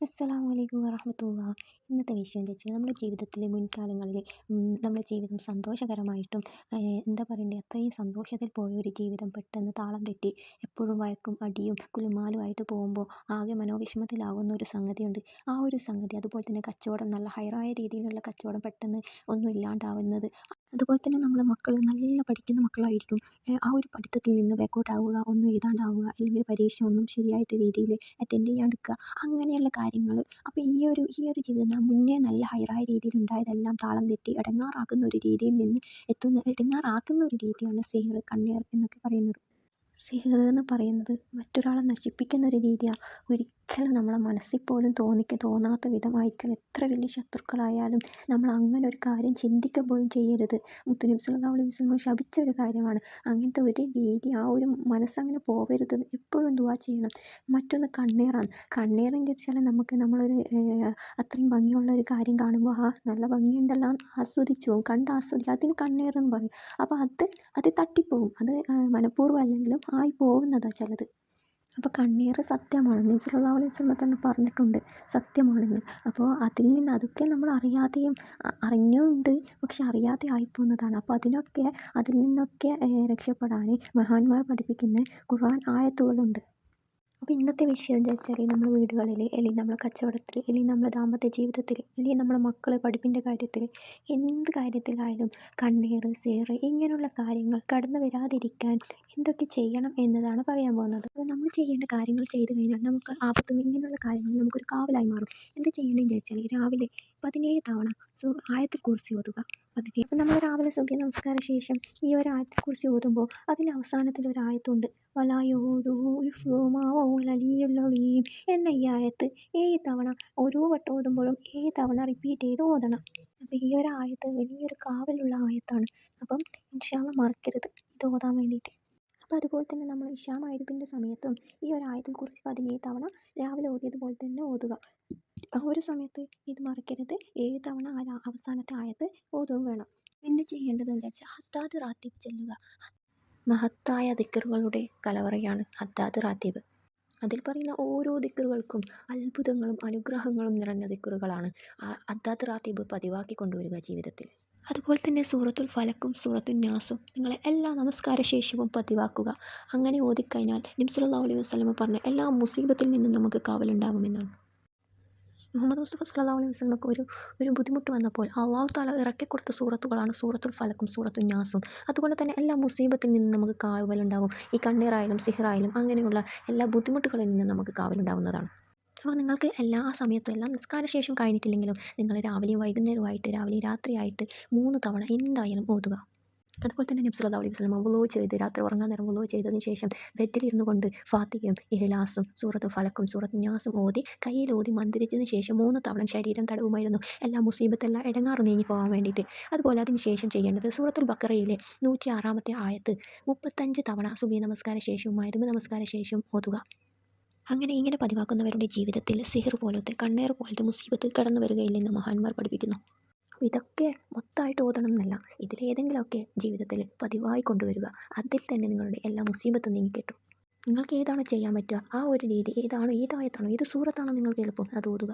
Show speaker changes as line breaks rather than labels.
അസ്സലാമു അലൈക്കും വറഹ്മത്തുള്ളാഹി. ഇന്നത്തെ വിഷയം എന്താ വെച്ചാൽ നമ്മുടെ ജീവിതത്തിലെ മുൻകാലങ്ങളിൽ നമ്മുടെ ജീവിതം സന്തോഷകരമായിട്ടും എന്താ പറയണ്ടേ അത്രയും സന്തോഷത്തിൽ പോയൊരു ജീവിതം പെട്ടെന്ന് താളം തെറ്റി എപ്പോഴും വഴക്കും അടിയും കുലുമാലുമായിട്ട് പോകുമ്പോൾ ആകെ മനോവിഷമത്തിലാവുന്ന ഒരു സംഗതിയുണ്ട്. ആ ഒരു സംഗതി അതുപോലെ തന്നെ കച്ചവടം നല്ല ഹൈറായ രീതിയിലുള്ള കച്ചവടം പെട്ടെന്ന് ഒന്നും ഇല്ലാണ്ടാവുന്നത്. അതുപോലെ തന്നെ നമ്മുടെ മക്കൾ നല്ല പഠിക്കുന്ന മക്കളായിരിക്കും. ആ ഒരു പഠിത്തത്തിൽ നിന്ന് ബാക്കോട്ടാവുക, ഒന്നും എഴുതാണ്ടാവുക, അല്ലെങ്കിൽ പരീക്ഷ ഒന്നും ശരിയായിട്ട് രീതിയിൽ അറ്റൻഡ് ചെയ്യാണ്ടിരിക്കുക, അങ്ങനെയുള്ള കാര്യങ്ങൾ. അപ്പോൾ ഈ ഒരു ജീവിതം മുന്നേ നല്ല ഹൈറായ രീതിയിൽ ഉണ്ടായതെല്ലാം താളം തെറ്റി ഇടങ്ങാറാക്കുന്ന ഒരു രീതിയിൽ നിന്ന് ഇടങ്ങാറാക്കുന്ന ഒരു രീതിയാണ് സിഹ്ർ, കണ്ണേർ എന്നൊക്കെ പറയുന്നത്. സിഹ്ർ എന്ന് പറയുന്നത് മറ്റൊരാളെ നശിപ്പിക്കുന്ന ഒരു രീതിയാണ്. ഒരിക്കലും നമ്മളെ മനസ്സിൽ പോലും തോന്നാത്ത വിധമായിരിക്കണം എത്ര വലിയ ശത്രുക്കളായാലും നമ്മൾ അങ്ങനെ ഒരു കാര്യം ചിന്തിക്കുക പോലും ചെയ്യരുത്. മുത്തുനബി സ്വല്ലല്ലാഹു അലൈഹി വസല്ലം ശപിച്ച ഒരു കാര്യമാണ്. അങ്ങനത്തെ ഒരു രീതി, ആ ഒരു മനസ്സങ്ങനെ പോകരുത്. എപ്പോഴും ദുആ ചെയ്യണം. മറ്റൊന്ന് കണ്ണേറാണ്. കണ്ണേറെന്ന് വെച്ചാൽ നമ്മളൊരു അത്രയും ഭംഗിയുള്ള ഒരു കാര്യം കാണുമ്പോൾ നല്ല ഭംഗിയുണ്ടല്ലോ എന്ന് ആസ്വദിച്ചു പോകും, ആസ്വദിക്കും, അതിന് കണ്ണേറെന്ന് പറയും. അപ്പോൾ അത് തട്ടിപ്പോവും. അത് മനഃപൂർവ്വം അല്ലെങ്കിലും ആയി പോകുന്നതാണ് ചിലത്. അപ്പോൾ കണ്ണീർ സത്യമാണ്. നബി സല്ലല്ലാഹു അലൈഹി വസല്ലം തന്നെ പറഞ്ഞിട്ടുണ്ട് സത്യമാണെന്ന്. അപ്പോൾ അതൊക്കെ നമ്മൾ അറിയാതെയും അറിഞ്ഞുണ്ട്, പക്ഷെ അറിയാതെ ആയിപ്പോകുന്നതാണ്. അപ്പോൾ അതിൽ നിന്നൊക്കെ രക്ഷപ്പെടാൻ മഹാന്മാർ പഠിപ്പിക്കുന്ന ഖുർആൻ ആയത്തുകളുണ്ട്. അപ്പോൾ ഇന്നത്തെ വിഷയം എന്താ വെച്ചാൽ നമ്മൾ വീടുകളിൽ, അല്ലെങ്കിൽ നമ്മുടെ കച്ചവടത്തിൽ, അല്ലെങ്കിൽ നമ്മുടെ ദാമ്പത്യ ജീവിതത്തിൽ, അല്ലെങ്കിൽ നമ്മുടെ മക്കളെ പഠിപ്പിൻ്റെ കാര്യത്തിൽ, എന്ത് കാര്യത്തിലായാലും കണ്ണീർ, സിഹ്ർ ഇങ്ങനെയുള്ള കാര്യങ്ങൾ കടന്നു വരാതിരിക്കാൻ എന്തൊക്കെ ചെയ്യണം എന്നതാണ് പറയാൻ പോകുന്നത്. അപ്പോൾ നമ്മൾ ചെയ്യേണ്ട കാര്യങ്ങൾ ചെയ്തു കഴിഞ്ഞാൽ നമുക്ക് ആപത്തും ഇങ്ങനെയുള്ള കാര്യങ്ങൾ നമുക്കൊരു കാവലായി മാറും. എന്താ ചെയ്യേണ്ടതെന്ന് വെച്ചാൽ രാവിലെ 17 തവണ ആയത്തുൽ കുർസി ഓതുക. അപ്പോൾ നമ്മൾ രാവിലെ സുബ്ഹി നമസ്കാര ശേഷം ഈ ഒരു ആയത്തുൽ കുർസി ഓതുമ്പോൾ അതിൻ്റെ അവസാനത്തിൽ ഒരു ആയത്തുണ്ട്, വലാ യഊദുഹു ഹിഫ്ളുഹുമാ വഹുവൽ അലിയ്യുൽ അലീം എന്ന ഈ ആയത്ത് 7 തവണ ഓരോ വട്ടം ഓതുമ്പോഴും 7 തവണ റിപ്പീറ്റ് ചെയ്ത് ഓതണം. അപ്പോൾ ഈ ഒരു ആയത്ത് വലിയൊരു കാവലുള്ള ആയത്താണ്. അപ്പം ഇൻഷാ അല്ലാഹ് മറക്കരുത് ഇത് ഓതാൻ വേണ്ടിയിട്ട്. അപ്പോൾ അതുപോലെ തന്നെ നമ്മൾ ഇശാ മഗ്‌രിബിൻ്റെ സമയത്തും ഈ ഒരു ആയത്തുൽ കുർസി 17 തവണ രാവിലെ ഓതിയതുപോലെ തന്നെ ഓതുക. ആ ഒരു സമയത്ത് ഇത് മറക്കരുത്. 7 തവണ അവസാനത്തെ ആയത്ത് ഓതുകയും വേണം. പിന്നെ ചെയ്യേണ്ടത് എന്താ വെച്ചാൽ ഹദ്ദാദ് റാത്തീബ് ചൊല്ലുക. മഹത്തായ ദിക്റുകളുടെ കലവറയാണ് ഹദ്ദാദ് റാത്തീബ്. അതിൽ പറയുന്ന ഓരോ ദിക്റുകൾക്കും അത്ഭുതങ്ങളും അനുഗ്രഹങ്ങളും നിറഞ്ഞ ദിക്റുകളാണ്. ഹദ്ദാദ് റാത്തീബ് പതിവാക്കി കൊണ്ടുവരിക ജീവിതത്തിൽ. അതുപോലെ തന്നെ സൂറത്തുൽ ഫലക്കും സൂറത്തുൻ നാസും നിങ്ങളെ എല്ലാ നമസ്കാര ശേഷവും പതിവാക്കുക. അങ്ങനെ ഓതിക്കഴിഞ്ഞാൽ നബി സല്ലല്ലാഹു അലൈഹി വസല്ലം പറഞ്ഞ എല്ലാ മുസീബത്തിൽ നിന്നും നമുക്ക് കാവലുണ്ടാകുമെന്നാണ്. മുഹമ്മദ് മുസ്തഫ സല്ലല്ലാഹു അലൈഹി വസല്ലമക്ക് ഒരു ബുദ്ധിമുട്ട് വന്നപ്പോൾ അള്ളാഹു തആല ഇറക്കിക്കൊടുത്ത സൂറത്തുകളാണ് സൂറത്തുൽ ഫലക്കും സൂറത്തുൻ നാസും. അതുകൊണ്ട് തന്നെ എല്ലാ മുസീബത്തിൽ നിന്നും നമുക്ക് കാവലുണ്ടാവും. ഈ കണ്ണീറായാലും സിഹ്റായാലും അങ്ങനെയുള്ള എല്ലാ ബുദ്ധിമുട്ടുകളിൽ നിന്നും നമുക്ക് കാവലുണ്ടാവുന്നതാണ്. അപ്പോൾ നിങ്ങൾക്ക് എല്ലാ സമയത്തും എല്ലാം നിസ്കാര ശേഷം കഴിഞ്ഞിട്ടില്ലെങ്കിലും നിങ്ങൾ രാവിലെയും വൈകുന്നേരമായിട്ട്, രാവിലെയും രാത്രിയായിട്ട് 3 തവണ എന്തായാലും ഓതുക. അതുപോലെ തന്നെ നബി സല്ലല്ലാഹു അലൈഹി വസല്ലം വുളൂ ചെയ്ത് രാത്രി ഉറങ്ങാൻ നേരം വുളൂ ചെയ്തതിന് ശേഷം ബെഡിലിരുന്നു കൊണ്ട് ഫാത്തിഹയും ഇഖ്ലാസും സൂറത്തുൽ ഫലക്കും സൂറത്തുൻ നാസും ഓതി കയ്യിലോതി മന്ത്രിച്ചതിന് ശേഷം 3 തവണ ശരീരം തടവുമായിരുന്നു. എല്ലാ മുസീബത്തെല്ലാം ഇടങ്ങാറ് നീങ്ങി പോകാൻ വേണ്ടിയിട്ട്. അതുപോലെ അതിന് ശേഷം ചെയ്യേണ്ടത് സൂറത്തുൽ ബഖറയിലെ 106-ാമത്തെ ആയത്ത് 35 തവണ സുബ്ഹി നമസ്കാര ശേഷവും മഗ്‌രിബ് നമസ്കാര ശേഷവും ഓതുക. ഇങ്ങനെ പതിവാക്കുന്നവരുടെ ജീവിതത്തിൽ സിഹ്ർ പോലത്തെ കണ്ണേർ പോലത്തെ മുസീബത്ത് കടന്നു വരികയില്ലെന്ന് മഹാന്മാർ പഠിപ്പിക്കുന്നു. ഇതൊക്കെ മൊത്തമായിട്ട് ഓതണം എന്നല്ല, ഇതിലേതെങ്കിലുമൊക്കെ ജീവിതത്തിൽ പതിവായി കൊണ്ടുവരിക. അതിൽ തന്നെ നിങ്ങളുടെ എല്ലാ മുസീബത്തും നീങ്ങിക്കിട്ടും. നിങ്ങൾക്ക് ഏതാണോ ചെയ്യാൻ പറ്റുക ആ ഒരു രീതി, ഏതായത്താണോ ഏത് സൂറത്താണോ നിങ്ങൾക്ക് എളുപ്പം അത് ഓതുക.